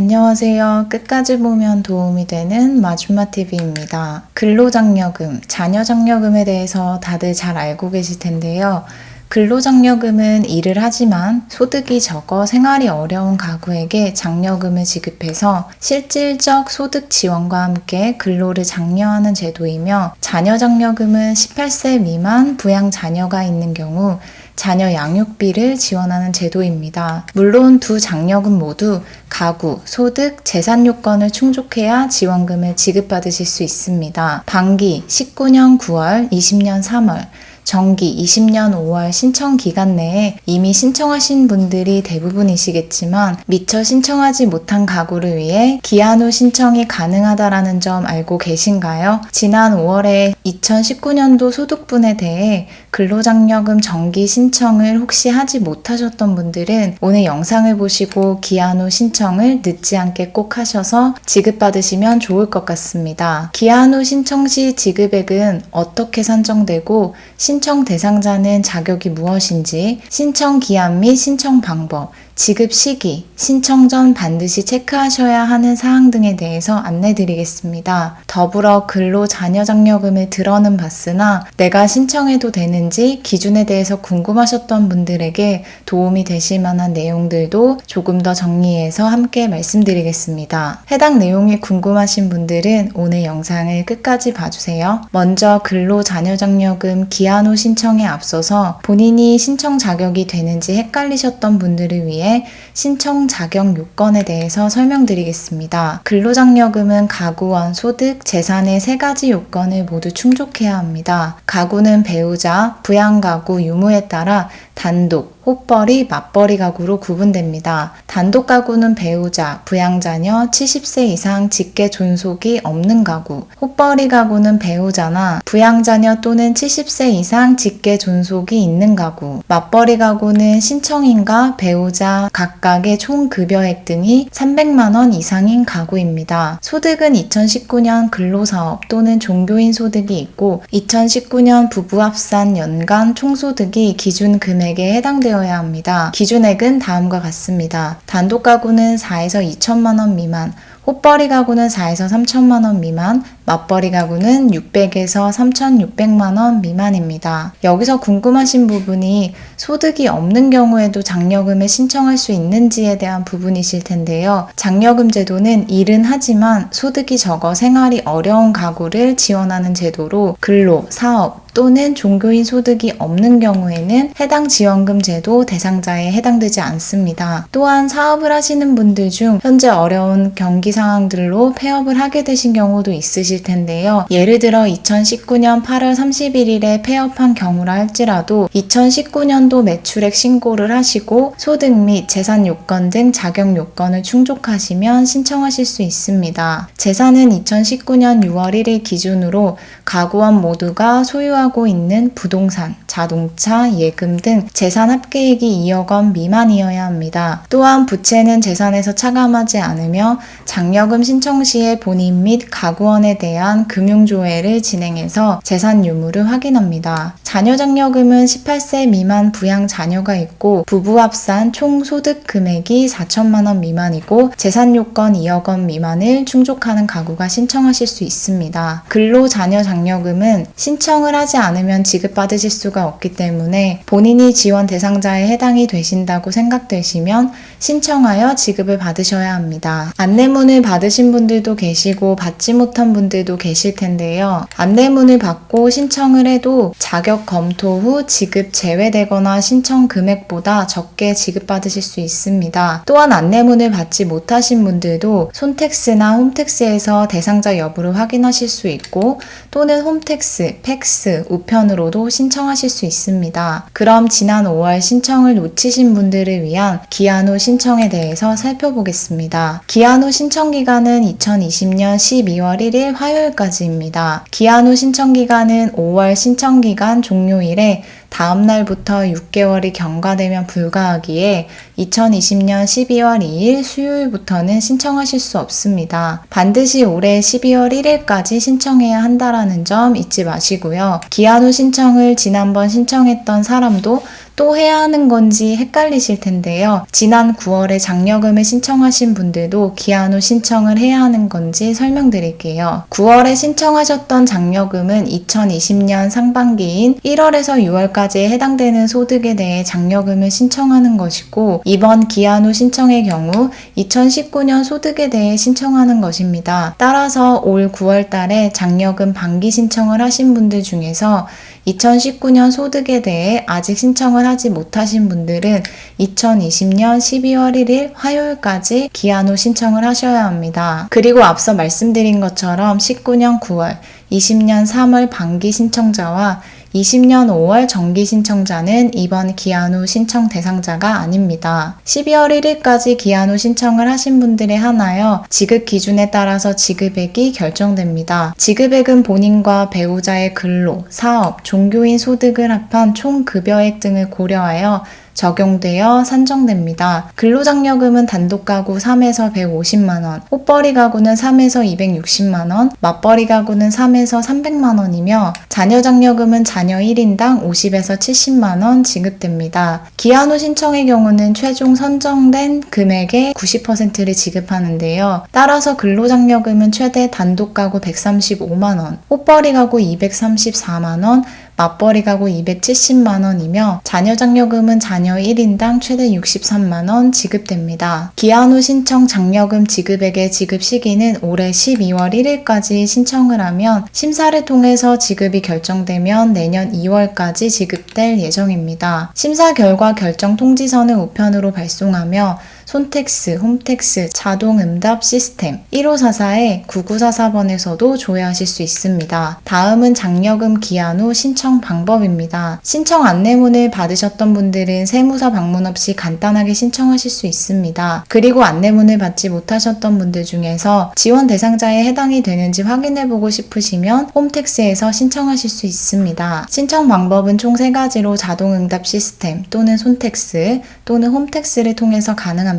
안녕하세요. 끝까지 보면 도움이 되는 마줌마TV입니다. 근로장려금, 자녀장려금에 대해서 다들 잘 알고 계실 텐데요. 근로장려금은 일을 하지만 소득이 적어 생활이 어려운 가구에게 장려금을 지급해서 실질적 소득 지원과 함께 근로를 장려하는 제도이며, 자녀장려금은 18세 미만 부양 자녀가 있는 경우 자녀 양육비를 지원하는 제도입니다. 물론 두 장려금 모두 가구, 소득, 재산 요건을 충족해야 지원금을 지급받으실 수 있습니다. 반기 19년 9월, 20년 3월, 정기 20년 5월 신청 기간 내에 이미 신청하신 분들이 대부분이시겠지만, 미처 신청하지 못한 가구를 위해 기한 후 신청이 가능하다라는 점 알고 계신가요? 지난 5월에 2019년도 소득분에 대해 근로장려금 정기 신청을 혹시 하지 못하셨던 분들은 오늘 영상을 보시고 기한 후 신청을 늦지 않게 꼭 하셔서 지급받으시면 좋을 것 같습니다. 기한 후 신청 시 지급액은 어떻게 산정되고 신청 대상자는 자격이 무엇인지, 신청 기한 및 신청 방법, 지급 시기, 신청 전 반드시 체크하셔야 하는 사항 등에 대해서 안내드리겠습니다. 더불어 근로자녀장려금을 들어는 봤으나 내가 신청해도 되는지 기준에 대해서 궁금하셨던 분들에게 도움이 되실 만한 내용들도 조금 더 정리해서 함께 말씀드리겠습니다. 해당 내용이 궁금하신 분들은 오늘 영상을 끝까지 봐주세요. 먼저 근로자녀장려금 기한 후 신청에 앞서서 본인이 신청 자격이 되는지 헷갈리셨던 분들을 위해 신청 자격 요건에 대해서 설명드리겠습니다. 근로장려금은 가구원, 소득, 재산의 세 가지 요건을 모두 충족해야 합니다. 가구는 배우자, 부양가구, 유무에 따라 단독, 호벌이, 맞벌이 가구로 구분됩니다. 단독 가구는 배우자, 부양자녀, 70세 이상 직계 존속이 없는 가구, 호벌이 가구는 배우자나 부양자녀 또는 70세 이상 직계 존속이 있는 가구, 맞벌이 가구는 신청인과 배우자 각각의 총 급여액 등이 300만 원 이상인 가구입니다. 소득은 2019년 근로사업 또는 종교인 소득이 있고 2019년 부부 합산 연간 총소득이 기준 금액에 해당되어야 합니다. 기준액은 다음과 같습니다. 단독 가구는 4에서 2천만 원 미만, 호벌이 가구는 4에서 3천만 원 미만, 맞벌이 가구는 600에서 3,600만 원 미만입니다. 여기서 궁금하신 부분이 소득이 없는 경우에도 장려금을 신청할 수 있는지에 대한 부분이실 텐데요. 장려금 제도는 일은 하지만 소득이 적어 생활이 어려운 가구를 지원하는 제도로 근로, 사업, 또는 종교인 소득이 없는 경우에는 해당 지원금 제도 대상자에 해당되지 않습니다. 또한 사업을 하시는 분들 중 현재 어려운 경기 상황들로 폐업을 하게 되신 경우도 있으실 텐데요. 예를 들어 2019년 8월 31일에 폐업한 경우라 할지라도 2019년도 매출액 신고를 하시고 소득 및 재산 요건 등 자격 요건을 충족하시면 신청하실 수 있습니다. 재산은 2019년 6월 1일 기준으로 가구원 모두가 소유하고 있는 부동산, 자동차, 예금 등 재산 합계액이 2억 원 미만이어야 합니다. 또한 부채는 재산에서 차감하지 않으며 장려금 신청 시에 본인 및 가구원에 대한 금융조회를 진행해서 재산 유무를 확인합니다. 자녀장려금은 18세 미만 부양 자녀가 있고 부부 합산 총 소득 금액이 4천만 원 미만이고 재산 요건 2억 원 미만을 충족하는 가구가 신청하실 수 있습니다. 근로자녀장려금은 신청을 하지 않으면 지급받으실 수가 없기 때문에 본인이 지원 대상자에 해당이 되신다고 생각되시면 신청하여 지급을 받으셔야 합니다. 안내문을 받으신 분들도 계시고 받지 못한 분들도 계실 텐데요. 안내문을 받고 신청을 해도 자격 검토 후 지급 제외되거나 신청 금액보다 적게 지급받으실 수 있습니다. 또한 안내문을 받지 못하신 분들도 손택스나 홈택스에서 대상자 여부를 확인하실 수 있고 또는 홈택스, 팩스, 우편으로도 신청하실 수 있습니다. 그럼 지난 5월 신청을 놓치신 분들을 위한 기한 후 신청에 대해서 살펴보겠습니다. 기한 후 신청 기간은 2020년 12월 1일 화요일까지입니다. 기한 후 신청 기간은 5월 신청 기간 종료일에 다음 날부터 6개월이 경과되면 불가하기에 2020년 12월 2일 수요일부터는 신청하실 수 없습니다. 반드시 올해 12월 1일까지 신청해야 한다라는 점 잊지 마시고요. 기한 후 신청을 지난번 신청했던 사람도 또 해야 하는 건지 헷갈리실 텐데요. 지난 9월에 장려금을 신청하신 분들도 기한 후 신청을 해야 하는 건지 설명드릴게요. 9월에 신청하셨던 장려금은 2020년 상반기인 1월에서 6월까지에 해당되는 소득에 대해 장려금을 신청하는 것이고, 이번 기한 후 신청의 경우 2019년 소득에 대해 신청하는 것입니다. 따라서 올 9월 달에 장려금 반기 신청을 하신 분들 중에서 2019년 소득에 대해 아직 신청을 하지 못하신 분들은 2020년 12월 1일 화요일까지 기한 후 신청을 하셔야 합니다. 그리고 앞서 말씀드린 것처럼 19년 9월, 20년 3월 반기 신청자와 20년 5월 정기 신청자는 이번 기한 후 신청 대상자가 아닙니다. 12월 1일까지 기한 후 신청을 하신 분들에 한하여 지급 기준에 따라서 지급액이 결정됩니다. 지급액은 본인과 배우자의 근로, 사업, 종교인 소득을 합한 총 급여액 등을 고려하여 적용되어 산정됩니다. 근로장려금은 단독가구 3에서 150만원, 옷벌이 가구는 3에서 260만원, 맞벌이 가구는 3에서 300만원이며 자녀장려금은 자녀 1인당 50에서 70만원 지급됩니다. 기한 후 신청의 경우는 최종 선정된 금액의 90%를 지급하는데요. 따라서 근로장려금은 최대 단독가구 135만원, 옷벌이 가구 234만원, 맞벌이 가구 270만원이며 자녀장려금은 자녀 1인당 최대 63만원 지급됩니다. 기한 후 신청 장려금 지급액의 지급 시기는 올해 12월 1일까지 신청을 하면 심사를 통해서 지급이 결정되면 내년 2월까지 지급될 예정입니다. 심사 결과 결정 통지서는 우편으로 발송하며 손택스, 홈택스, 자동응답 시스템 1544에 9944번에서도 조회하실 수 있습니다. 다음은 장려금 기한 후 신청 방법입니다. 신청 안내문을 받으셨던 분들은 세무사 방문 없이 간단하게 신청하실 수 있습니다. 그리고 안내문을 받지 못하셨던 분들 중에서 지원 대상자에 해당이 되는지 확인해보고 싶으시면 홈택스에서 신청하실 수 있습니다. 신청 방법은 총 3가지로 자동응답 시스템 또는 손택스 또는 홈택스를 통해서 가능합니다.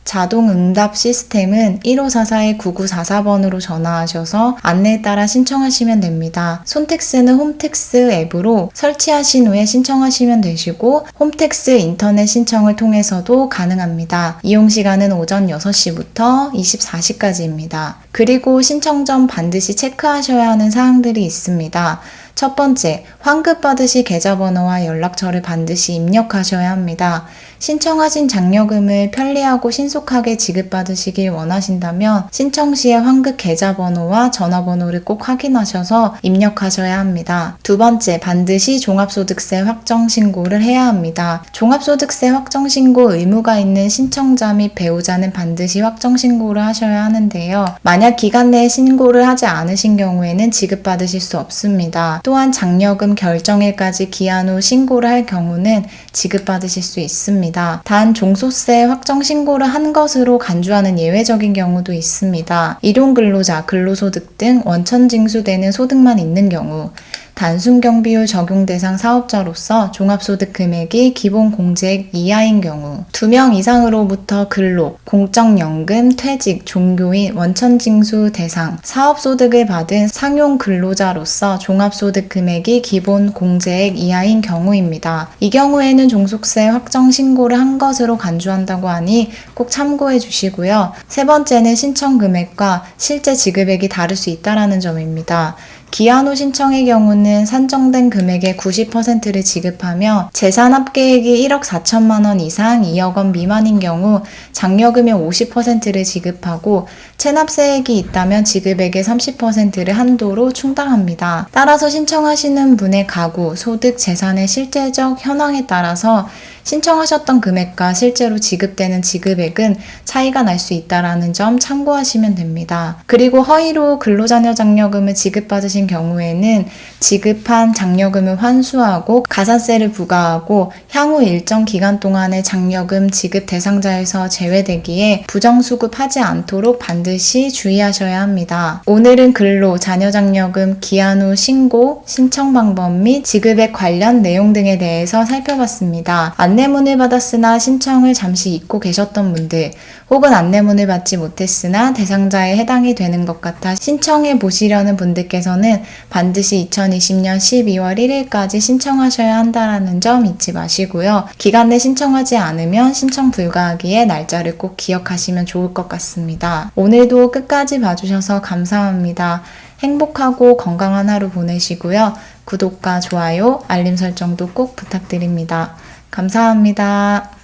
자동응답 시스템은 1544에 9944번으로 전화하셔서 안내에 따라 신청하시면 됩니다. 손택스는 홈택스 앱으로 설치하신 후에 신청하시면 되시고 홈택스 인터넷 신청을 통해서도 가능합니다. 이용시간은 오전 6시부터 24시까지입니다. 그리고 신청 전 반드시 체크하셔야 하는 사항들이 있습니다. 첫 번째, 환급받으실 계좌번호와 연락처를 반드시 입력하셔야 합니다. 신청하신 장려금을 편리하고 신속하게 지급받으시길 원하신다면 신청 시에 환급 계좌번호와 전화번호를 꼭 확인하셔서 입력하셔야 합니다. 두 번째, 반드시 종합소득세 확정신고를 해야 합니다. 종합소득세 확정신고 의무가 있는 신청자 및 배우자는 반드시 확정신고를 하셔야 하는데요. 만약 기간 내에 신고를 하지 않으신 경우에는 지급받으실 수 없습니다. 또한 장려금 결정일까지 기한 후 신고를 할 경우는 지급받으실 수 있습니다. 단 종소세 확정 신고를 한 것으로 간주하는 예외적인 경우도 있습니다. 일용근로자, 근로소득 등 원천 징수되는 소득만 있는 경우, 단순 경비율 적용 대상 사업자로서 종합소득 금액이 기본 공제액 이하인 경우, 2명 이상으로부터 근로, 공적연금, 퇴직, 종교인, 원천징수 대상 사업소득을 받은 상용 근로자로서 종합소득 금액이 기본 공제액 이하인 경우입니다. 이 경우에는 종속세 확정 신고를 한 것으로 간주한다고 하니 꼭 참고해 주시고요. 세 번째는 신청 금액과 실제 지급액이 다를 수 있다는 점입니다. 기한 후 신청의 경우는 산정된 금액의 90%를 지급하며 재산 합계액이 1억 4천만 원 이상 2억 원 미만인 경우 장려금의 50%를 지급하고 체납세액이 있다면 지급액의 30%를 한도로 충당합니다. 따라서 신청하시는 분의 가구, 소득, 재산의 실제적 현황에 따라서 신청하셨던 금액과 실제로 지급되는 지급액은 차이가 날 수 있다는 점 참고하시면 됩니다. 그리고 허위로 근로자녀 장려금을 지급받으신 경우에는 지급한 장려금을 환수하고 가산세를 부과하고 향후 일정 기간 동안의 장려금 지급 대상자에서 제외되기에 부정수급하지 않도록 반드시 주의하셔야 합니다. 오늘은 근로, 자녀장려금, 기한 후 신고, 신청 방법 및 지급액 관련 내용 등에 대해서 살펴봤습니다. 안내문을 받았으나 신청을 잠시 잊고 계셨던 분들, 혹은 안내문을 받지 못했으나 대상자에 해당이 되는 것 같아 신청해 보시려는 분들께서는 반드시 2020년 12월 1일까지 신청하셔야 한다는 점 잊지 마시고요. 기간 내 신청하지 않으면 신청 불가하기에 날짜를 꼭 기억하시면 좋을 것 같습니다. 오늘도 끝까지 봐주셔서 감사합니다. 행복하고 건강한 하루 보내시고요. 구독과 좋아요, 알림 설정도 꼭 부탁드립니다. 감사합니다.